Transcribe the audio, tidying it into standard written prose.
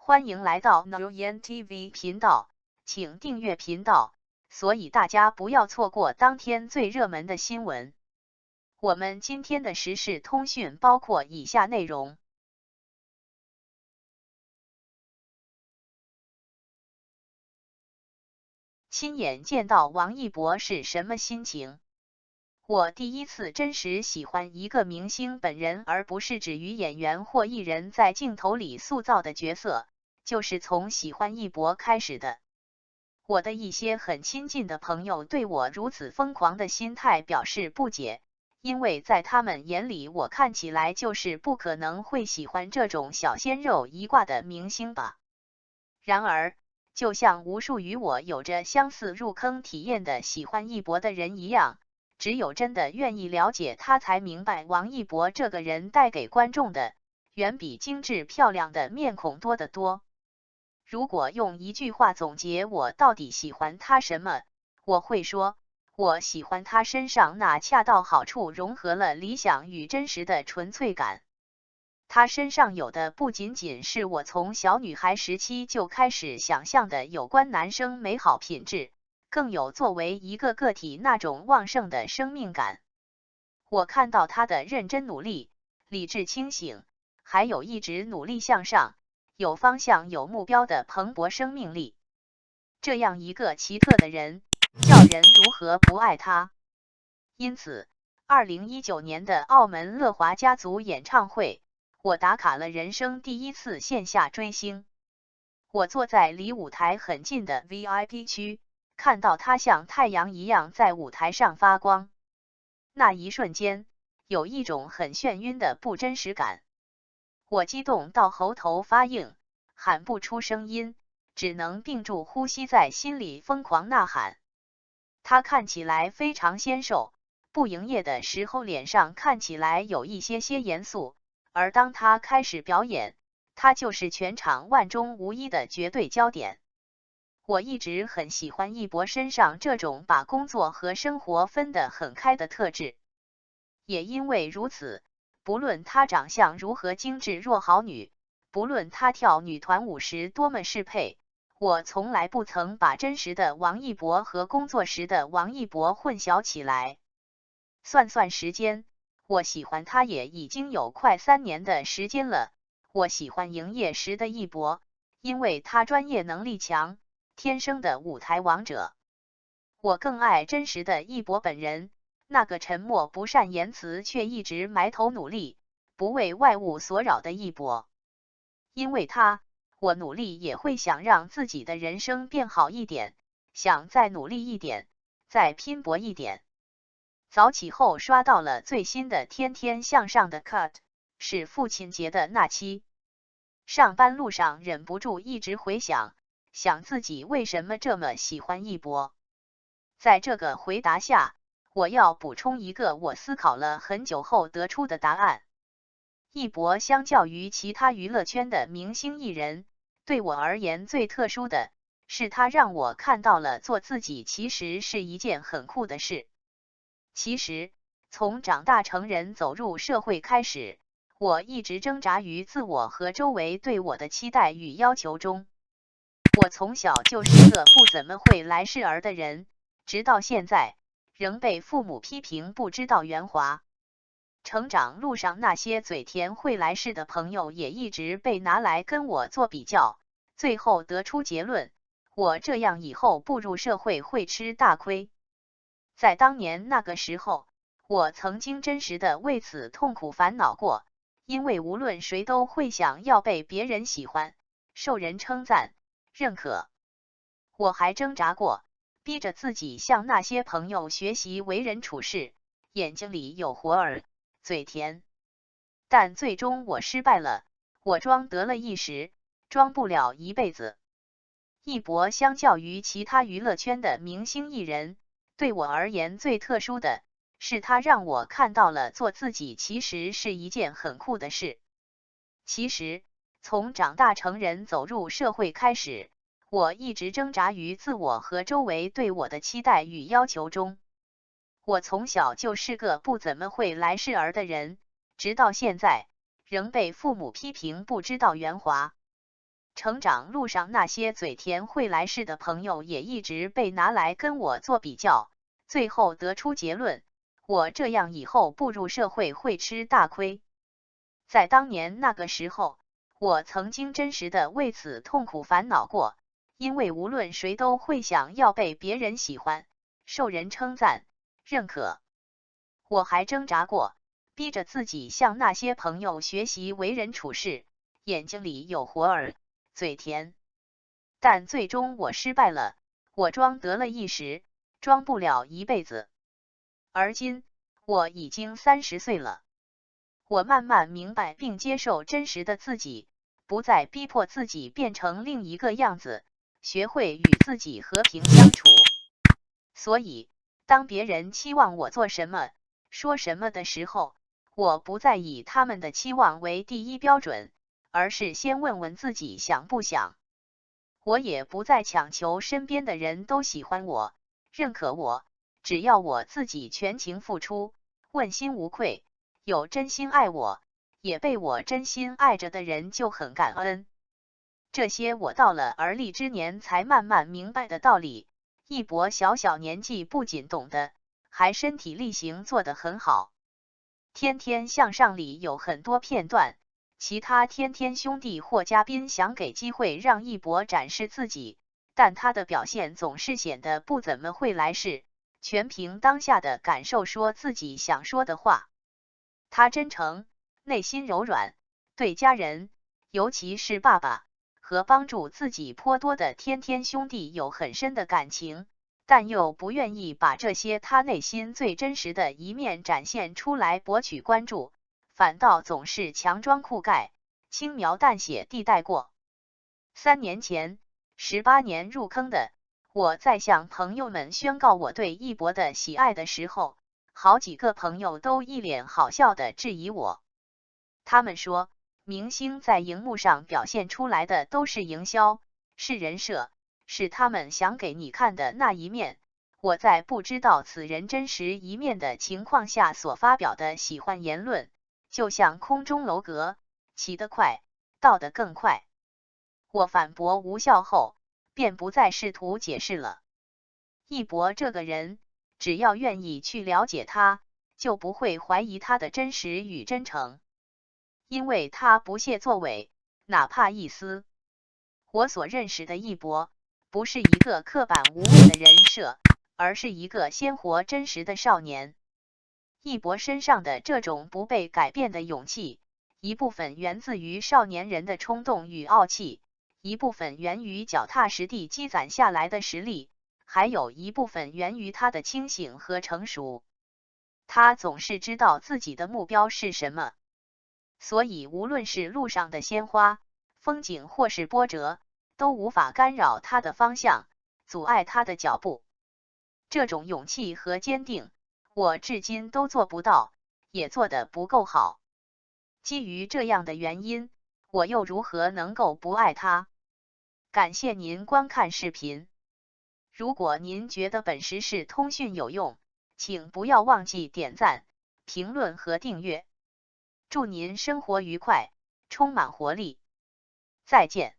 欢迎来到 Nguyen TV 频道，请订阅频道，所以大家不要错过当天最热门的新闻。我们今天的时事通讯包括以下内容：亲眼见到王一博是什么心情？我第一次真实喜欢一个明星本人，而不是指于演员或艺人在镜头里塑造的角色，就是从喜欢一博开始的。我的一些很亲近的朋友对我如此疯狂的心态表示不解，因为在他们眼里，我看起来就是不可能会喜欢这种小鲜肉一挂的明星吧。然而，就像无数与我有着相似入坑体验的喜欢一博的人一样，只有真的愿意了解他，才明白王一博这个人带给观众的，远比精致漂亮的面孔多得多。如果用一句话总结我到底喜欢他什么，我会说，我喜欢他身上那恰到好处融合了理想与真实的纯粹感。他身上有的不仅仅是我从小女孩时期就开始想象的有关男生美好品质，更有作为一个个体那种旺盛的生命感。我看到他的认真努力、理智清醒，还有一直努力向上、有方向有目标的蓬勃生命力。这样一个奇特的人，叫人如何不爱他？因此，2019年的澳门乐华家族演唱会，我打卡了人生第一次线下追星。我坐在离舞台很近的 VIP 区，看到他像太阳一样在舞台上发光。那一瞬间，有一种很眩晕的不真实感。我激动到喉头发硬，喊不出声音，只能屏住呼吸，在心里疯狂呐喊。他看起来非常纤瘦，不营业的时候脸上看起来有一些严肃，而当他开始表演，他就是全场万中无一的绝对焦点。我一直很喜欢一博身上这种把工作和生活分得很开的特质。也因为如此，不论他长相如何精致若好女，不论他跳女团舞时多么适配，我从来不曾把真实的王一博和工作时的王一博混淆起来。算算时间，我喜欢他也已经有快3年的时间了。我喜欢营业时的一博，因为他专业能力强，天生的舞台王者。我更爱真实的一博本人，那个沉默不善言辞却一直埋头努力，不为外物所扰的一博。因为他，我努力也会想让自己的人生变好一点，想再努力一点，再拼搏一点。早起后刷到了最新的《天天向上》的 cut， 是父亲节的那期。上班路上忍不住一直回想自己为什么这么喜欢一博。在这个回答下，我要补充一个我思考了很久后得出的答案。一博相较于其他娱乐圈的明星艺人，对我而言最特殊的是他让我看到了做自己其实是一件很酷的事。其实，从长大成人走入社会开始，我一直挣扎于自我和周围对我的期待与要求中。我从小就是个不怎么会来事儿的人，直到现在，仍被父母批评不知道圆滑。成长路上那些嘴甜会来事的朋友也一直被拿来跟我做比较，最后得出结论，我这样以后步入社会会吃大亏。在当年那个时候，我曾经真实的为此痛苦烦恼过，因为无论谁都会想要被别人喜欢，受人称赞、认可。我还挣扎过，逼着自己向那些朋友学习为人处事，眼睛里有活儿，嘴甜。但最终我失败了，我装得了一时，装不了一辈子。一博相较于其他娱乐圈的明星艺人，对我而言最特殊的是他让我看到了做自己其实是一件很酷的事。其实，从长大成人走入社会开始，我一直挣扎于自我和周围对我的期待与要求中。我从小就是个不怎么会来事儿的人，直到现在，仍被父母批评不知道圆滑。成长路上那些嘴甜会来事的朋友也一直被拿来跟我做比较，最后得出结论，我这样以后步入社会会吃大亏。在当年那个时候，我曾经真实的为此痛苦烦恼过，因为无论谁都会想要被别人喜欢，受人称赞、认可。我还挣扎过，逼着自己向那些朋友学习为人处事，眼睛里有活儿，嘴甜。但最终我失败了，我装得了一时，装不了一辈子。而今，我已经30岁了，我慢慢明白并接受真实的自己，不再逼迫自己变成另一个样子，学会与自己和平相处。所以，当别人期望我做什么、说什么的时候，我不再以他们的期望为第一标准，而是先问问自己想不想。我也不再强求身边的人都喜欢我、认可我，只要我自己全情付出，问心无愧，有真心爱我，也被我真心爱着的人就很感恩。这些我到了而立之年才慢慢明白的道理，一博小年纪不仅懂得，还身体力行做得很好。天天向上里有很多片段，其他天天兄弟或嘉宾想给机会让一博展示自己，但他的表现总是显得不怎么会来事，全凭当下的感受说自己想说的话。他真诚，内心柔软，对家人，尤其是爸爸和帮助自己颇多的天天兄弟有很深的感情，但又不愿意把这些他内心最真实的一面展现出来博取关注，反倒总是强装酷盖，轻描淡写地带过。3年前，18年入坑的我，在向朋友们宣告我对一博的喜爱的时候，好几个朋友都一脸好笑的质疑我。他们说，明星在荧幕上表现出来的都是营销，是人设，是他们想给你看的那一面。我在不知道此人真实一面的情况下所发表的喜欢言论，就像空中楼阁，起得快，到得更快。我反驳无效后，便不再试图解释了。一博这个人，只要愿意去了解他，就不会怀疑他的真实与真诚，因为他不屑作伪，哪怕一丝。我所认识的一博，不是一个刻板无味的人设，而是一个鲜活真实的少年。一博身上的这种不被改变的勇气，一部分源自于少年人的冲动与傲气，一部分源于脚踏实地积攒下来的实力，还有一部分源于他的清醒和成熟。他总是知道自己的目标是什么，所以无论是路上的鲜花、风景或是波折，都无法干扰他的方向，阻碍他的脚步。这种勇气和坚定，我至今都做不到，也做得不够好。基于这样的原因，我又如何能够不爱他？感谢您观看视频。如果您觉得本时事通讯有用，请不要忘记点赞、评论和订阅。祝您生活愉快，充满活力。再见。